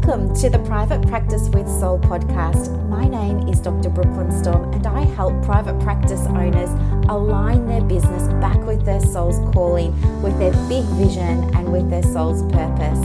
Welcome to the Private Practice with Soul podcast. My name is Dr. Brooklyn Storme, and I help private practice owners align their business back with their soul's calling, with their big vision and with their soul's purpose.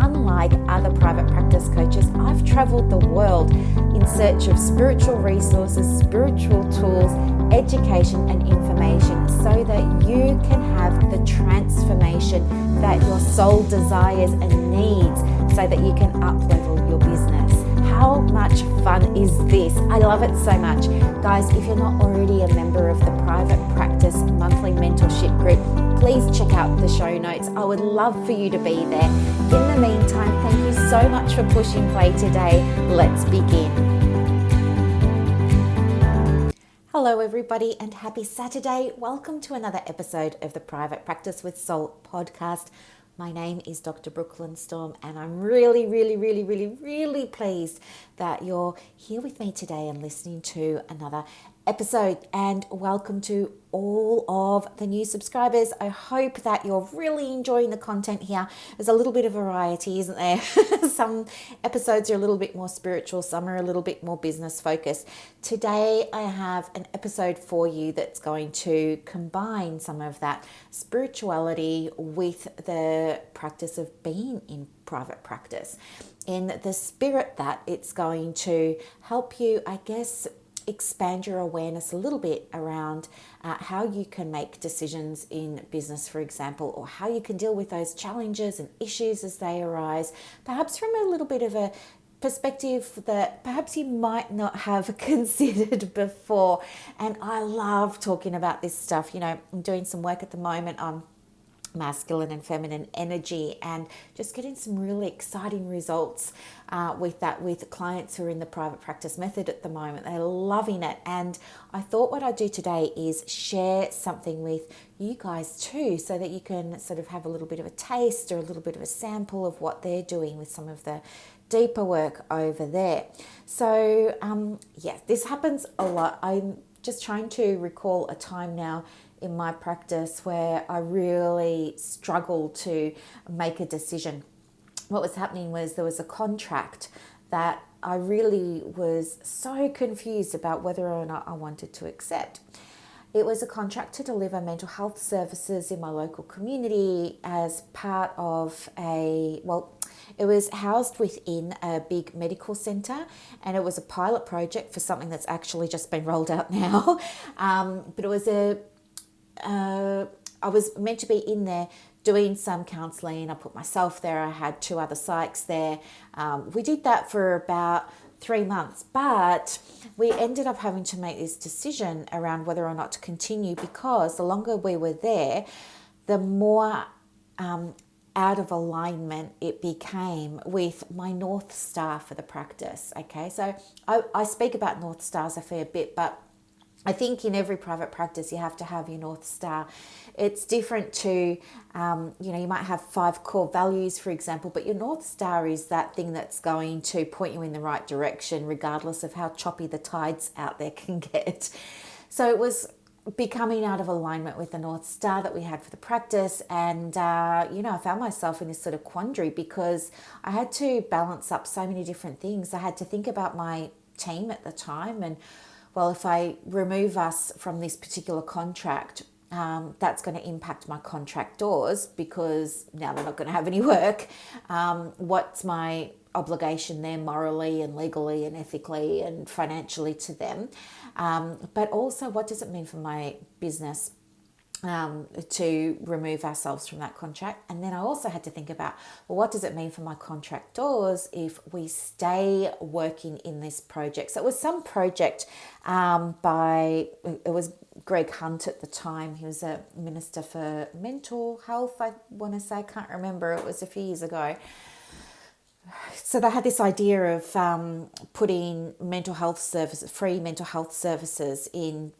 Unlike other private practice coaches, I've traveled the world in search of spiritual resources, spiritual tools, education and information so that you can have the transformation that your soul desires and needs so that you can up-level your business. How much fun is this? I love it so much. Guys, if you're not already a member of the Private Practice Monthly Mentorship Group, please check out the show notes. I would love for you to be there. In the meantime, thank you so much for pushing play today. Let's begin. Hello everybody and happy Saturday. Welcome to another episode of the Private Practice with Soul podcast. My name is Dr. Brooklyn Storme and I'm really pleased that you're here with me today and listening to another episode, and welcome to all of the new subscribers. I hope that you're really enjoying the content here. There's a little bit of variety, isn't there? Some episodes are a little bit more spiritual, some are a little bit more business focused. Today I have an episode for you that's going to combine some of that spirituality with the practice of being in private practice, in the spirit that it's going to help you, I guess, expand your awareness a little bit around how you can make decisions in business, for example, or how you can deal with those challenges and issues as they arise, perhaps from a little bit of a perspective that perhaps you might not have considered before. And I love talking about this stuff. You know, I'm doing some work at the moment on masculine and feminine energy and just getting some really exciting results with that with clients who are in the private practice method at the moment. They're loving it, and I thought what I'd do today is share something with you guys too, so that you can sort of have a little bit of a taste or a little bit of a sample of what they're doing with some of the deeper work over there. So this happens a lot. I'm just trying to recall a time now in my practice where I really struggled to make a decision. What was happening was there was a contract that I really was so confused about whether or not I wanted to accept. It was a contract to deliver mental health services in my local community as part of it was housed within a big medical centre, and it was a pilot project for something that's actually just been rolled out now. But it was I was meant to be in there doing some counselling. I put myself there. I had 2 other psychs there. We did that for about 3 months, but we ended up having to make this decision around whether or not to continue, because the longer we were there, the more out of alignment it became with my North Star for the practice. Okay, so I speak about North Stars a fair bit, but I think in every private practice you have to have your North Star. It's different to, you might have 5 core values, for example, but your North Star is that thing that's going to point you in the right direction, regardless of how choppy the tides out there can get. So it was becoming out of alignment with the North Star that we had for the practice. And, I found myself in this sort of quandary because I had to balance up so many different things. I had to think about my team at the time, and well, if I remove us from this particular contract, that's going to impact my contractors because now they're not going to have any work. What's my obligation there morally and legally and ethically and financially to them? But also, what does it mean for my business to remove ourselves from that contract? And then I also had to think about, well, what does it mean for my contractors if we stay working in this project? So it was some project it was Greg Hunt at the time. He was a minister for mental health, I want to say. I can't remember. It was a few years ago. So they had this idea of putting mental health services, free mental health services in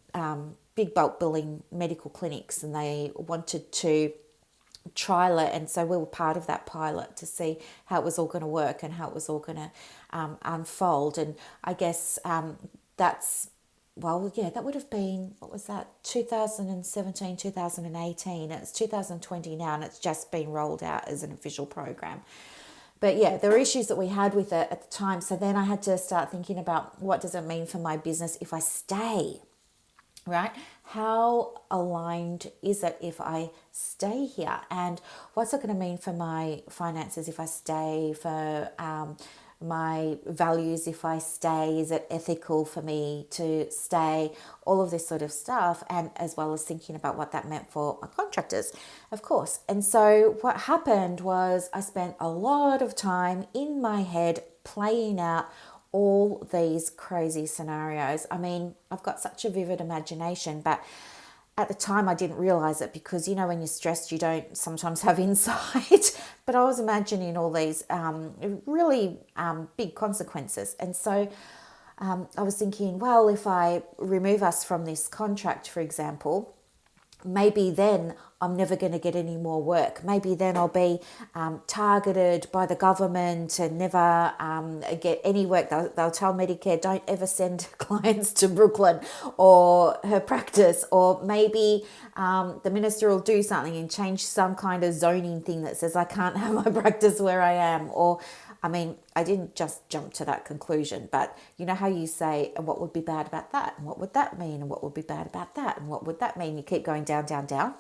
big bulk billing medical clinics, and they wanted to trial it. And so we were part of that pilot to see how it was all going to work and how it was all going to unfold. And I guess that would have been, 2017, 2018. It's 2020 now, and it's just been rolled out as an official program. But yeah, there were issues that we had with it at the time. So then I had to start thinking about, what does it mean for my business if I stay, right? How aligned is it if I stay here? And what's it going to mean for my finances if I stay, for my values if I stay? Is it ethical for me to stay? All of this sort of stuff, and as well as thinking about what that meant for my contractors, of course. And so what happened was I spent a lot of time in my head playing out all these crazy scenarios. I mean, I've got such a vivid imagination, but at the time I didn't realize it, because when you're stressed you don't sometimes have insight. But I was imagining all these really big consequences. And so I was thinking, well, if I remove us from this contract, for example, maybe then I'm never going to get any more work. Maybe then I'll be targeted by the government and never get any work. They'll tell Medicare, don't ever send clients to Brooklyn or her practice. Or maybe the minister will do something and change some kind of zoning thing that says I can't have my practice where I am. Or I mean, I didn't just jump to that conclusion, but you know how you say, and what would be bad about that? And what would that mean? And what would be bad about that? And what would that mean? You keep going down, down, down.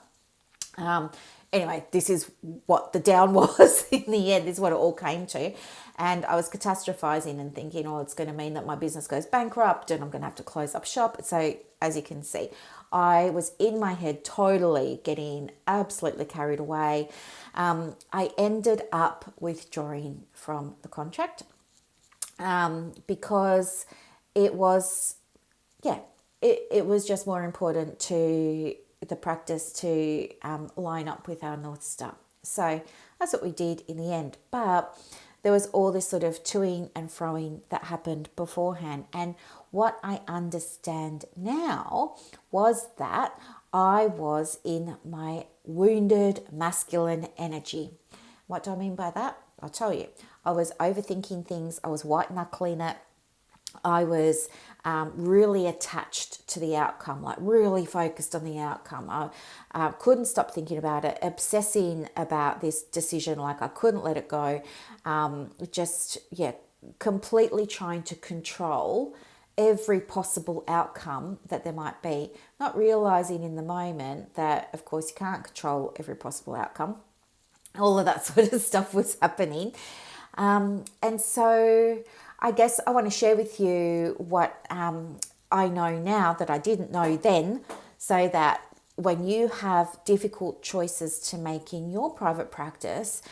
Anyway, this is what the down was in the end. This is what it all came to. And I was catastrophizing and thinking, oh, it's going to mean that my business goes bankrupt and I'm going to have to close up shop. So as you can see, I was in my head totally getting absolutely carried away. I ended up withdrawing from the contract because it was just more important to the practice to line up with our North Star. So that's what we did in the end. But there was all this sort of toing and froing that happened beforehand. And what I understand now was that I was in my wounded masculine energy. What do I mean by that? I'll tell you. I was overthinking things. I was white knuckling it. I was really attached to the outcome, like really focused on the outcome. I couldn't stop thinking about it, obsessing about this decision, like I couldn't let it go. Completely trying to control every possible outcome that there might be, not realizing in the moment that, of course, you can't control every possible outcome. All of that sort of stuff was happening. And so I guess I want to share with you what I know now that I didn't know then, so that when you have difficult choices to make in your private practice,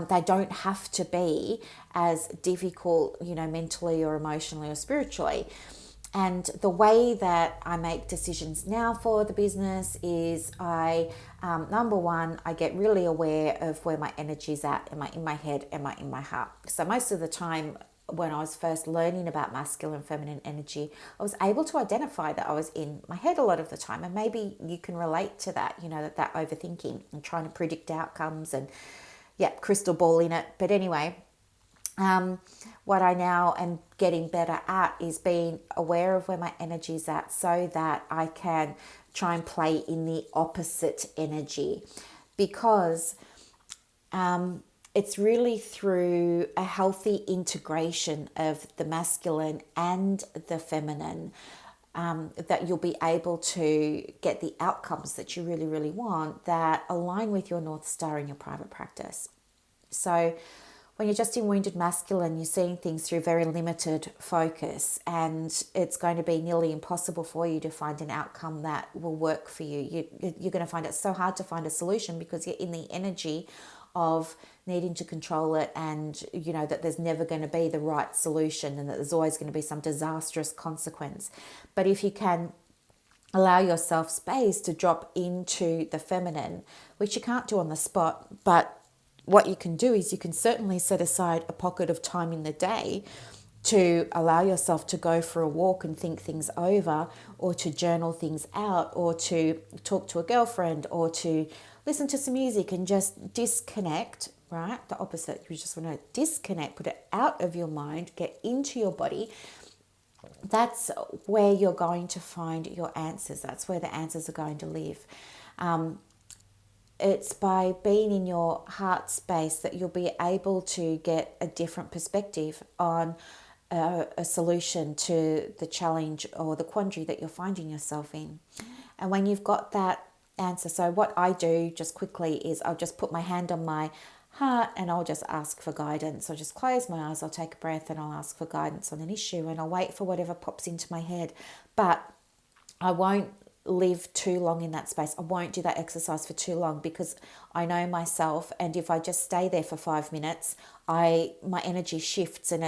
they don't have to be as difficult, mentally or emotionally or spiritually. And the way that I make decisions now for the business is number one, I get really aware of where my energy's at. Am I in my head? Am I in my heart? So most of the time, when I was first learning about masculine and feminine energy, I was able to identify that I was in my head a lot of the time. And maybe you can relate to that, that overthinking and trying to predict outcomes and, crystal balling it. But anyway, what I now am getting better at is being aware of where my energy's at, so that I can try and play in the opposite energy, because it's really through a healthy integration of the masculine and the feminine that you'll be able to get the outcomes that you really, really want that align with your North Star in your private practice. So when you're just in wounded masculine, you're seeing things through very limited focus, and it's going to be nearly impossible for you to find an outcome that will work for you. You're going to find it so hard to find a solution because you're in the energy of needing to control it, and that there's never going to be the right solution and that there's always going to be some disastrous consequence. But if you can allow yourself space to drop into the feminine, which you can't do on the spot, but what you can do is you can certainly set aside a pocket of time in the day to allow yourself to go for a walk and think things over, or to journal things out, or to talk to a girlfriend, or to listen to some music and just disconnect, right? The opposite. You just want to disconnect, put it out of your mind, get into your body. That's where you're going to find your answers. That's where the answers are going to live. it's by being in your heart space that you'll be able to get a different perspective on a solution to the challenge or the quandary that you're finding yourself in. And when you've got that answer, so what I do just quickly is I'll just put my hand on my heart and I'll just ask for guidance. I'll just close my eyes, I'll take a breath and I'll ask for guidance on an issue, and I'll wait for whatever pops into my head. But I won't live too long in that space. I won't do that exercise for too long, because I know myself, and if I just stay there for 5 minutes, my energy shifts, and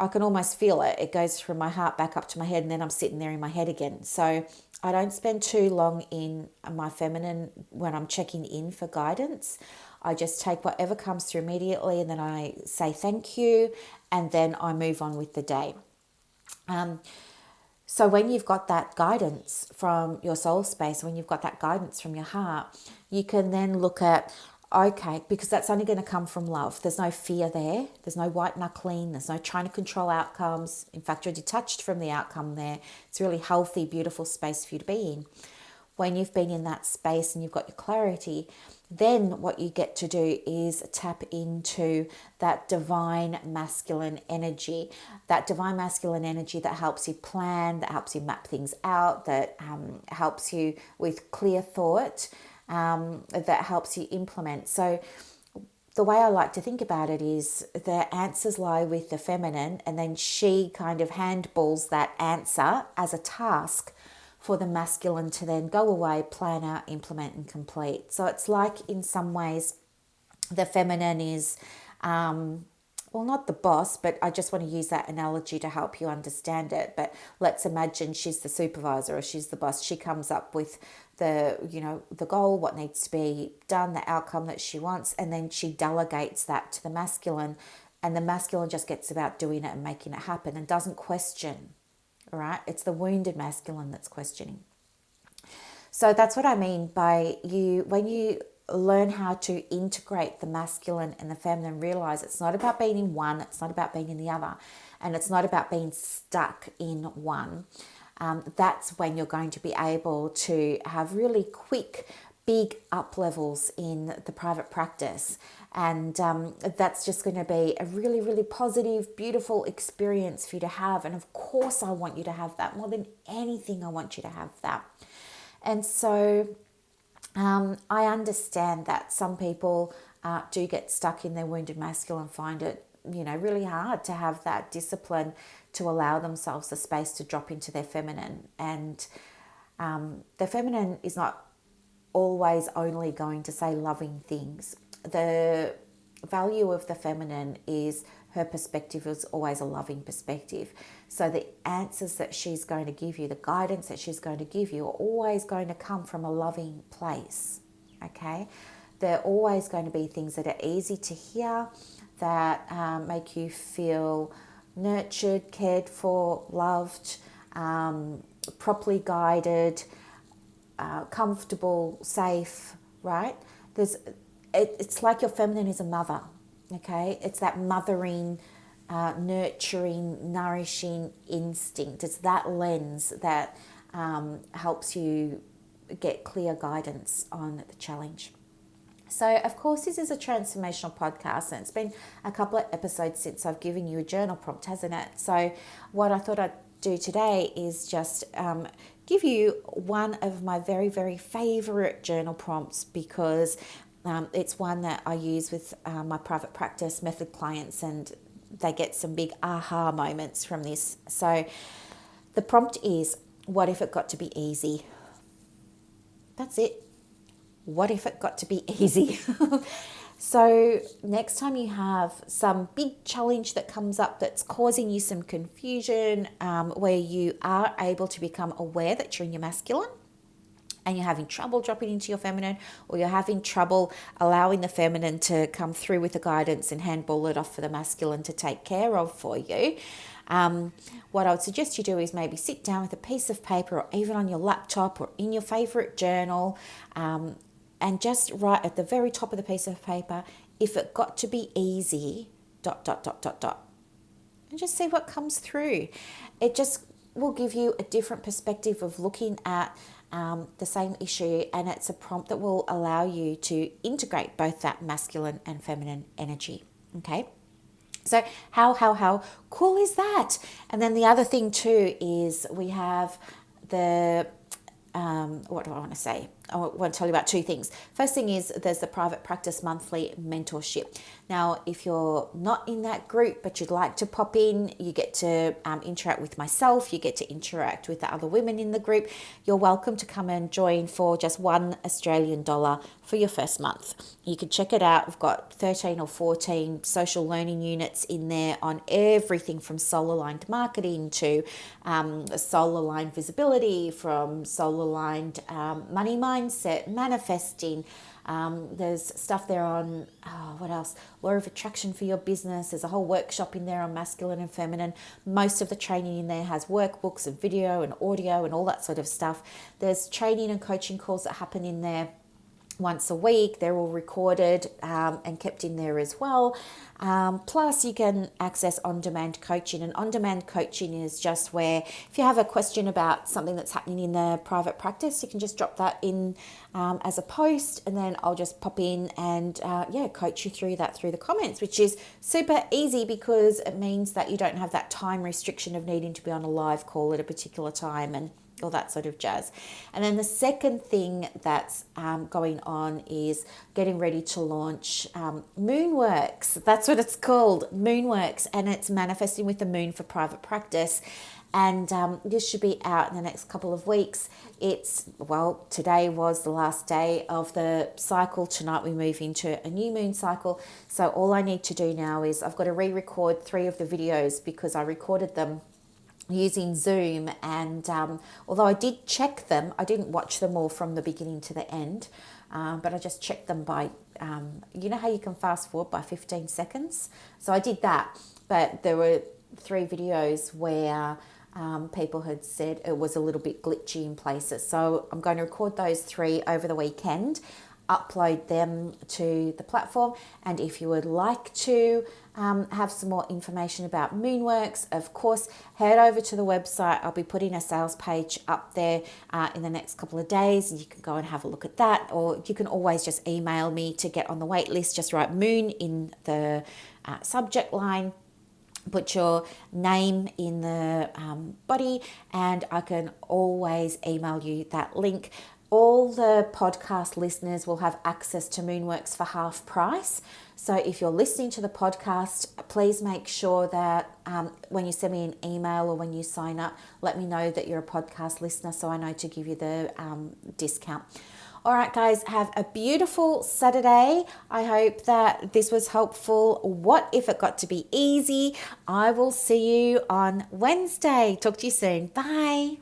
I can almost feel it. It goes from my heart back up to my head, and then I'm sitting there in my head again. So I don't spend too long in my feminine when I'm checking in for guidance. I just take whatever comes through immediately, and then I say thank you, and then I move on with the day. So when you've got that guidance from your soul space, when you've got that guidance from your heart, you can then look at, okay, because that's only going to come from love. There's no fear there. There's no white knuckling. There's no trying to control outcomes. In fact, you're detached from the outcome there. It's a really healthy, beautiful space for you to be in. When you've been in that space and you've got your clarity, then what you get to do is tap into that divine masculine energy. That divine masculine energy that helps you plan, that helps you map things out, that helps you with clear thought, that helps you implement. So the way I like to think about it is the answers lie with the feminine, and then she kind of handballs that answer as a task for the masculine to then go away, plan out, implement and complete. So it's like, in some ways, the feminine is, well, not the boss, but I just want to use that analogy to help you understand it. But let's imagine she's the supervisor or she's the boss. She comes up with the goal, what needs to be done, the outcome that she wants, and then she delegates that to the masculine, and the masculine just gets about doing it and making it happen and doesn't question. All right, it's the wounded masculine that's questioning. So that's what I mean by when you learn how to integrate the masculine and the feminine, realize it's not about being in one, it's not about being in the other, and it's not about being stuck in one. That's when you're going to be able to have really quick, big up levels in the private practice. And that's just going to be a really, really positive, beautiful experience for you to have. And of course, I want you to have that. More than anything, I want you to have that. And so I understand that some people do get stuck in their wounded masculine, find it, really hard to have that discipline to allow themselves the space to drop into their feminine. And the feminine is not always only going to say loving things. The value of the feminine is her perspective is always a loving perspective. So the answers that she's going to give you, the guidance that she's going to give you, are always going to come from a loving place. Okay? They're always going to be things that are easy to hear, that make you feel nurtured, cared for, loved, properly guided, comfortable, safe, right? It's like your feminine is a mother, okay? It's that mothering, nurturing, nourishing instinct. It's that lens that helps you get clear guidance on the challenge. So, of course, this is a transformational podcast, and it's been a couple of episodes since I've given you a journal prompt, hasn't it? So what I thought I'd do today is just give you one of my very, very favourite journal prompts, because it's one that I use with my private practice method clients, and they get some big aha moments from this. So the prompt is, what if it got to be easy? That's it. What if it got to be easy? So next time you have some big challenge that comes up that's causing you some confusion, where you are able to become aware that you're in your masculine, and you're having trouble dropping into your feminine, or you're having trouble allowing the feminine to come through with the guidance and handball it off for the masculine to take care of for you, what I would suggest you do is maybe sit down with a piece of paper, or even on your laptop or in your favourite journal, and just write at the very top of the piece of paper, if it got to be easy, ... and just see what comes through. It just will give you a different perspective of looking at the same issue, and it's a prompt that will allow you to integrate both that masculine and feminine energy. Okay. So how cool is that? And then the other thing too is we have the, what do I want to say? I want to tell you about two things. First thing is there's the Private Practice Monthly Mentorship. Now, if you're not in that group, but you'd like to pop in, you get to interact with myself, you get to interact with the other women in the group. You're welcome to come and join for just $1 Australian for your first month. You can check it out. We've got 13 or 14 social learning units in there on everything from soul-aligned marketing to soul-aligned visibility, from soul-aligned money mindset, manifesting. There's stuff there on, what else? Law of attraction for your business. There's a whole workshop in there on masculine and feminine. Most of the training in there has workbooks and video and audio and all that sort of stuff. There's training and coaching calls that happen in there once a week. They're all recorded and kept in there as well. Plus you can access on-demand coaching, and on-demand coaching is just where if you have a question about something that's happening in the private practice, you can just drop that in as a post, and then I'll just pop in and coach you through that through the comments, which is super easy because it means that you don't have that time restriction of needing to be on a live call at a particular time and all that sort of jazz. And then the second thing that's going on is getting ready to launch Moonworks. That's what it's called, Moonworks, and it's manifesting with the moon for private practice. And this should be out in the next couple of weeks. Today was the last day of the cycle. Tonight we move into a new moon cycle. So all I need to do now is I've got to re-record 3 of the videos because I recorded them using Zoom, and although I did check them, I didn't watch them all from the beginning to the end, but I just checked them by, you know how you can fast forward by 15 seconds? So I did that, but there were 3 videos where people had said it was a little bit glitchy in places. So I'm going to record those 3 over the weekend, upload them to the platform, and if you would like to have some more information about Moonworks, of course, head over to the website. I'll be putting a sales page up there in the next couple of days. You can go and have a look at that, or you can always just email me to get on the wait list. Just write Moon in the subject line, put your name in the body, and I can always email you that link. All the podcast listeners will have access to Moonworks for half price. So if you're listening to the podcast, please make sure that when you send me an email or when you sign up, let me know that you're a podcast listener so I know to give you the discount. All right, guys, have a beautiful Saturday. I hope that this was helpful. What if it got to be easy? I will see you on Wednesday. Talk to you soon. Bye.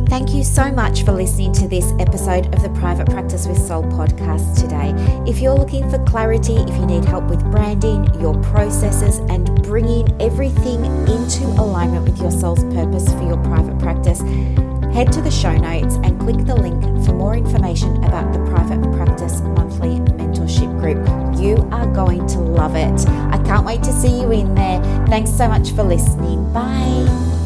Thank you so much for listening to this episode of the Private Practice with Soul podcast today. If you're looking for clarity, if you need help with branding, your processes, and bringing everything into alignment with your soul's purpose for your private practice, head to the show notes and click the link for more information about the Private Practice Monthly Mentorship Group. You are going to love it. I can't wait to see you in there. Thanks so much for listening. Bye.